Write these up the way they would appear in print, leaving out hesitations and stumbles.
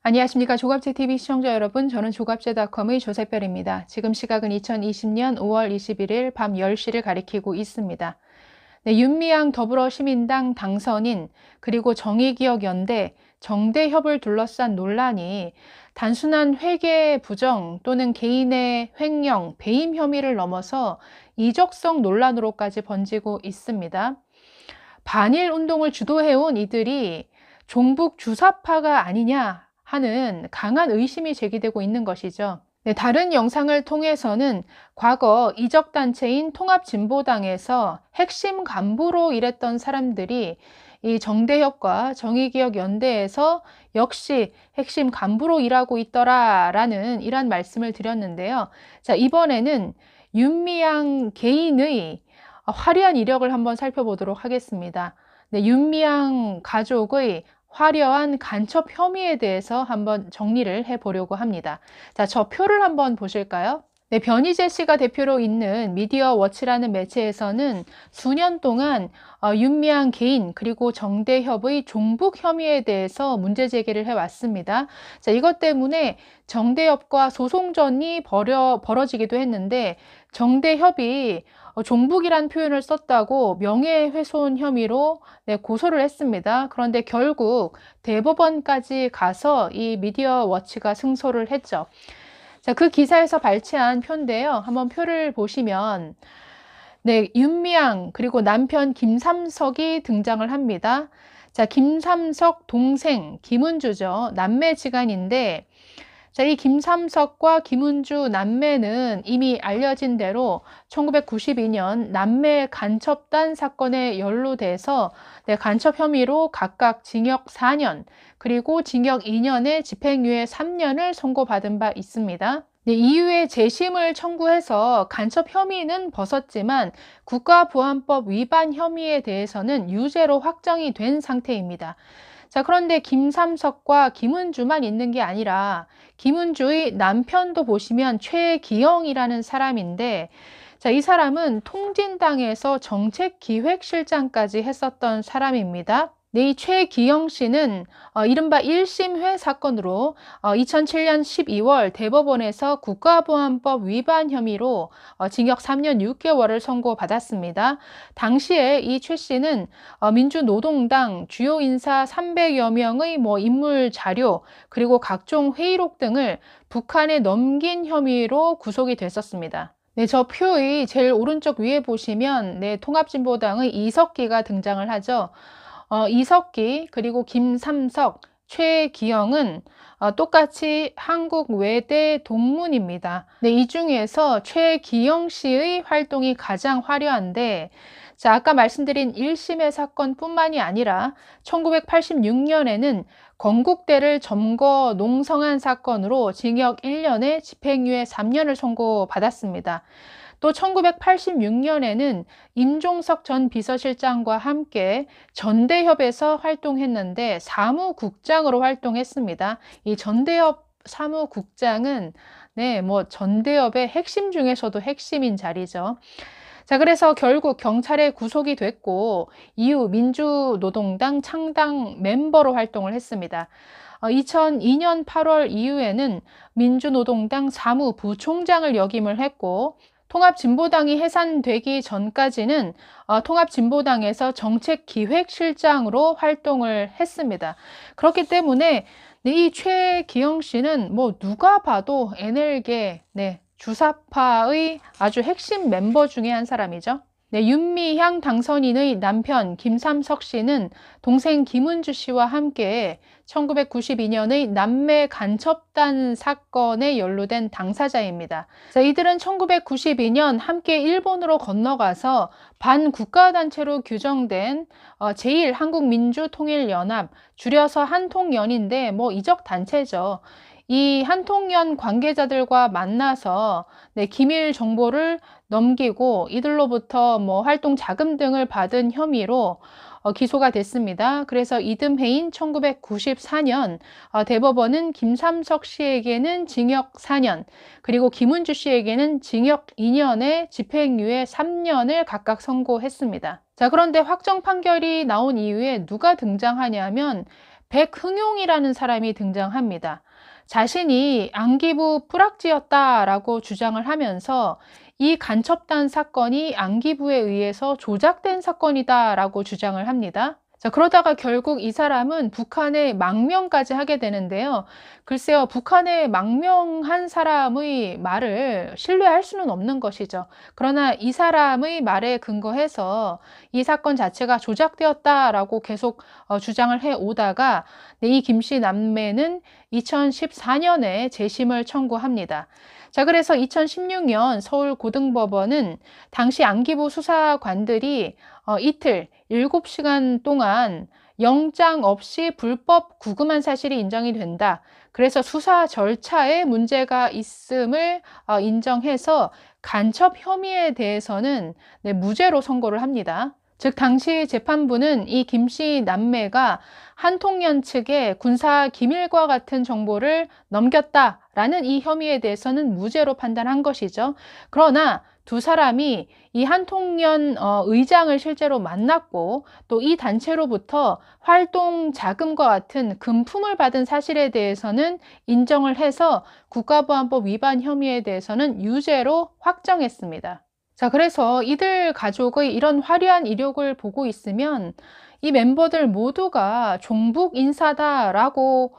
안녕하십니까. 조갑제TV 시청자 여러분, 저는 조갑제닷컴의 조세별입니다. 지금 시각은 2020년 5월 21일 밤 10시를 가리키고 있습니다. 네, 윤미향 더불어시민당 당선인 그리고 정의기억연대 정대협을 둘러싼 논란이 단순한 회계 부정 또는 개인의 횡령, 배임 혐의를 넘어서 이적성 논란으로까지 번지고 있습니다. 반일 운동을 주도해온 이들이 종북 주사파가 아니냐 하는 강한 의심이 제기되고 있는 것이죠. 네, 다른 영상을 통해서는 과거 이적단체인 통합진보당에서 핵심 간부로 일했던 사람들이 이 정대협과 정의기억연대에서 역시 핵심 간부로 일하고 있더라라는 이런 말씀을 드렸는데요. 자, 이번에는 윤미향 개인의 화려한 이력을 한번 살펴보도록 하겠습니다. 네, 윤미향 가족의 화려한 간첩 혐의에 대해서 한번 정리를 해보려고 합니다. 자, 저 표를 한번 보실까요? 네, 변희재 씨가 대표로 있는 미디어 워치라는 매체에서는 수년 동안 윤미향 개인 그리고 정대협의 종북 혐의에 대해서 문제 제기를 해왔습니다. 자, 이것 때문에 정대협과 소송전이 벌어지기도 했는데 정대협이 종북이란 표현을 썼다고 명예훼손 혐의로 고소를 했습니다. 그런데 결국 대법원까지 가서 이 미디어 워치가 승소를 했죠. 자, 그 기사에서 발췌한 표인데요. 한번 표를 보시면 네, 윤미향 그리고 남편 김삼석이 등장을 합니다. 자, 김삼석 동생 김은주죠. 남매지간인데 자, 이 김삼석과 김은주 남매는 이미 알려진 대로 1992년 남매 간첩단 사건에 연루돼서 간첩 혐의로 각각 징역 4년 그리고 징역 2년에 집행유예 3년을 선고받은 바 있습니다. 네, 이후에 재심을 청구해서 간첩 혐의는 벗었지만 국가보안법 위반 혐의에 대해서는 유죄로 확정이 된 상태입니다. 자, 그런데 김삼석과 김은주만 있는 게 아니라 김은주의 남편도 보시면 최기영이라는 사람인데 자, 이 사람은 통진당에서 정책기획실장까지 했었던 사람입니다. 네, 이 최기영 씨는 이른바 1심회 사건으로 2007년 12월 대법원에서 국가보안법 위반 혐의로 징역 3년 6개월을 선고받았습니다. 당시에 이 최 씨는 민주노동당 주요 인사 300여 명의 인물 자료 그리고 각종 회의록 등을 북한에 넘긴 혐의로 구속이 됐었습니다. 네, 저 표의 제일 오른쪽 위에 보시면 통합진보당의 이석기가 등장을 하죠. 이석기 그리고 김삼석, 최기영은 똑같이 한국 외대 동문입니다. 네, 이 중에서 최기영 씨의 활동이 가장 화려한데 자, 아까 말씀드린 1심의 사건뿐만이 아니라 1986년에는 건국대를 점거 농성한 사건으로 징역 1년에 집행유예 3년을 선고받았습니다. 또 1986년에는 임종석 전 비서실장과 함께 전대협에서 활동했는데 사무국장으로 활동했습니다. 이 전대협 사무국장은 전대협의 핵심 중에서도 핵심인 자리죠. 자, 그래서 결국 경찰에 구속이 됐고 이후 민주노동당 창당 멤버로 활동을 했습니다. 2002년 8월 이후에는 민주노동당 사무부총장을 역임을 했고 통합진보당이 해산되기 전까지는 통합진보당에서 정책기획실장으로 활동을 했습니다. 그렇기 때문에 이 최기영 씨는 누가 봐도 NL계 주사파의 아주 핵심 멤버 중에 한 사람이죠. 네, 윤미향 당선인의 남편 김삼석 씨는 동생 김은주 씨와 함께 1992년의 남매 간첩단 사건에 연루된 당사자입니다. 자, 이들은 1992년 함께 일본으로 건너가서 반국가단체로 규정된 제1한국민주통일연합, 줄여서 한통연인데 이적단체죠. 이 한통연 관계자들과 만나서 기밀 정보를 넘기고 이들로부터 활동 자금 등을 받은 혐의로 기소가 됐습니다. 그래서 이듬해인 1994년 대법원은 김삼석 씨에게는 징역 4년 그리고 김은주 씨에게는 징역 2년에 집행유예 3년을 각각 선고했습니다. 자, 그런데 확정 판결이 나온 이후에 누가 등장하냐면 백흥용이라는 사람이 등장합니다. 자신이 안기부 뿌락지였다라고 주장을 하면서 이 간첩단 사건이 안기부에 의해서 조작된 사건이다라고 주장을 합니다. 자, 그러다가 결국 이 사람은 북한에 망명까지 하게 되는데요. 글쎄요, 북한에 망명한 사람의 말을 신뢰할 수는 없는 것이죠. 그러나 이 사람의 말에 근거해서 이 사건 자체가 조작되었다라고 계속 주장을 해 오다가 이 김씨 남매는 2014년에 재심을 청구합니다. 자, 그래서 2016년 서울고등법원은 당시 안기부 수사관들이 이틀 7시간 동안 영장 없이 불법 구금한 사실이 인정이 된다. 그래서 수사 절차에 문제가 있음을 인정해서 간첩 혐의에 대해서는 무죄로 선고를 합니다. 즉 당시 재판부는 이 김씨 남매가 한통연 측에 군사 기밀과 같은 정보를 넘겼다라는 이 혐의에 대해서는 무죄로 판단한 것이죠. 그러나 두 사람이 이 한통연 의장을 실제로 만났고 또 이 단체로부터 활동 자금과 같은 금품을 받은 사실에 대해서는 인정을 해서 국가보안법 위반 혐의에 대해서는 유죄로 확정했습니다. 자, 그래서 이들 가족의 이런 화려한 이력을 보고 있으면 이 멤버들 모두가 종북 인사다라고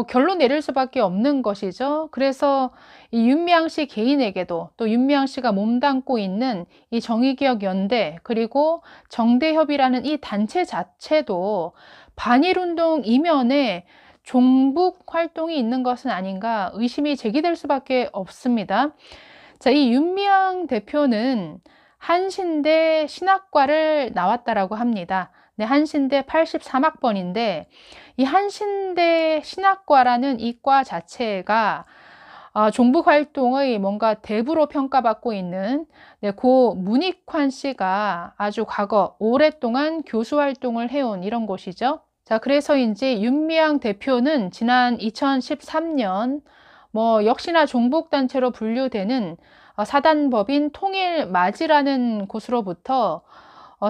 결론 내릴 수밖에 없는 것이죠. 그래서 이 윤미향 씨 개인에게도 또 윤미향 씨가 몸담고 있는 이 정의기억연대 그리고 정대협이라는 이 단체 자체도 반일운동 이면에 종북 활동이 있는 것은 아닌가 의심이 제기될 수밖에 없습니다. 자, 이 윤미향 대표는 한신대 신학과를 나왔다라고 합니다. 네, 한신대 83학번인데 이 한신대 신학과라는 이 과 자체가 종북 활동의 뭔가 대부로 평가받고 있는 고 문익환 씨가 아주 과거 오랫동안 교수 활동을 해온 이런 곳이죠. 자, 그래서인지 윤미향 대표는 지난 2013년 역시나 종북단체로 분류되는 사단법인 통일마지라는 곳으로부터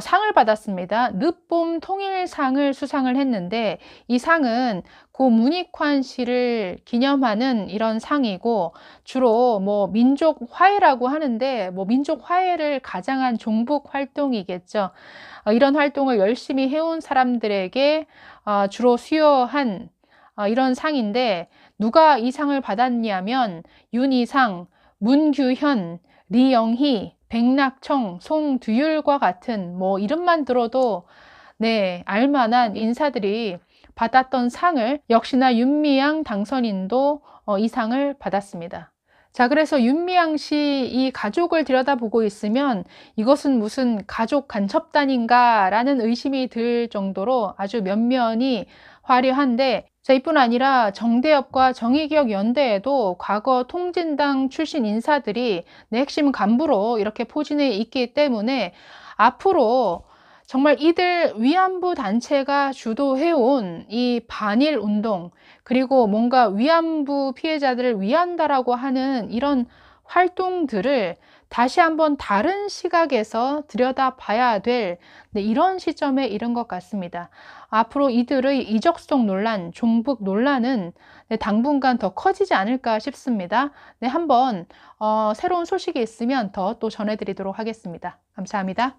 상을 받았습니다. 늦봄 통일상을 수상을 했는데 이 상은 고 문익환 씨를 기념하는 이런 상이고 주로 민족 화해라고 하는데 민족 화해를 가장한 종북 활동이겠죠. 이런 활동을 열심히 해온 사람들에게 주로 수여한 이런 상인데 누가 이 상을 받았냐면 윤희상, 문규현, 리영희, 백낙청, 송두율과 같은 이름만 들어도 알만한 인사들이 받았던 상을 역시나 윤미향 당선인도 이 상을 받았습니다. 자, 그래서 윤미향 씨 이 가족을 들여다보고 있으면 이것은 무슨 가족 간첩단인가 라는 의심이 들 정도로 아주 면면이 화려한데 자, 이뿐 아니라 정대협과 정의기억연대에도 과거 통진당 출신 인사들이 핵심 간부로 이렇게 포진해 있기 때문에 앞으로 정말 이들 위안부 단체가 주도해온 이 반일 운동 그리고 뭔가 위안부 피해자들을 위한다라고 하는 이런 활동들을 다시 한번 다른 시각에서 들여다봐야 될 이런 시점에 이른 것 같습니다. 앞으로 이들의 이적성 논란, 종북 논란은 당분간 더 커지지 않을까 싶습니다. 한번 새로운 소식이 있으면 더 또 전해드리도록 하겠습니다. 감사합니다.